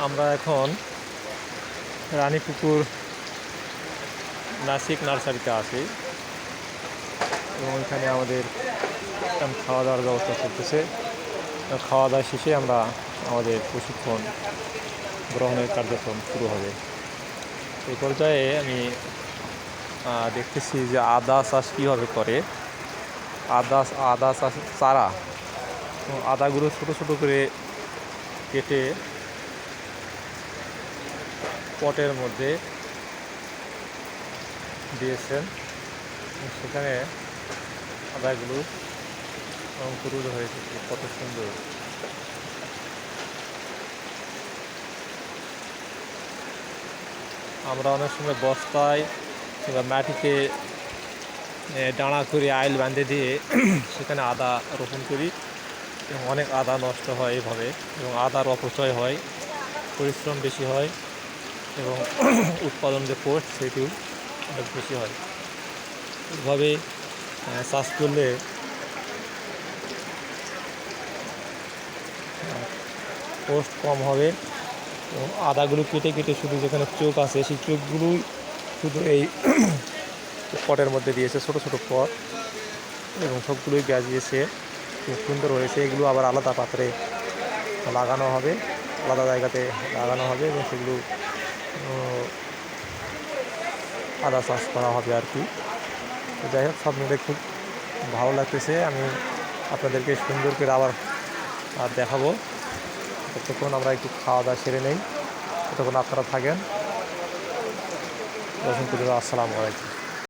আমরা এখন রানীপুকুর নাসিক নার্সারিতে আছি এবং এখানে আমাদের খাওয়া দাওয়ার ব্যবস্থা চলতেছে। খাওয়া দাওয়া শেষে আমরা আমাদের প্রশিক্ষণ গ্রহণের কার্যক্রম শুরু হবে। এই পর্যায়ে আমি দেখতেছি যে আদা চাষ কীভাবে করে। আদা চাষ চারা, আদাগুলো ছোটো ছোটো করে কেটে পটের মধ্যে দিয়েছেন, সেখানে আদাগুলো অঙ্কুরিত হয়েছে। কত সুন্দর! আমরা অনেক সময় বস্তায় কিংবা মাটিতে ডাঁড়া করে আইল বাঁধে দিয়ে সেখানে আদা রোপণ করি এবং অনেক আদা নষ্ট হয় এভাবে, এবং আদার অপচয় হয়, পরিশ্রম বেশি হয় এবং উৎপাদন যে কোর্স সেটিও অনেক বেশি হয়। এভাবে চাষ করলে কোস্ট কম হবে এবং আদাগুলো কেটে কেটে শুধু যেখানে চোখ আছে সেই চোখগুলোই শুধু এই পটের মধ্যে দিয়েছে, ছোটো ছোটো পট, এবং সবগুলোই গাজিয়েছে, খুব সুন্দর হয়েছে। এগুলো আবার আলাদা পাত্রে লাগানো হবে, আলাদা জায়গাতে লাগানো হবে এবং সেগুলো আদা চাষ করা হবে আর কি। যাই হোক, সব মিলে খুব ভালো লাগতেছে। আমি আপনাদেরকে সুন্দর করে আবার দেখাবো। ততক্ষণ আমরা একটু খাওয়া দাওয়া সেরে নেই, ততক্ষণ আপনারা থাকেন। আসসালামু আলাইকুম।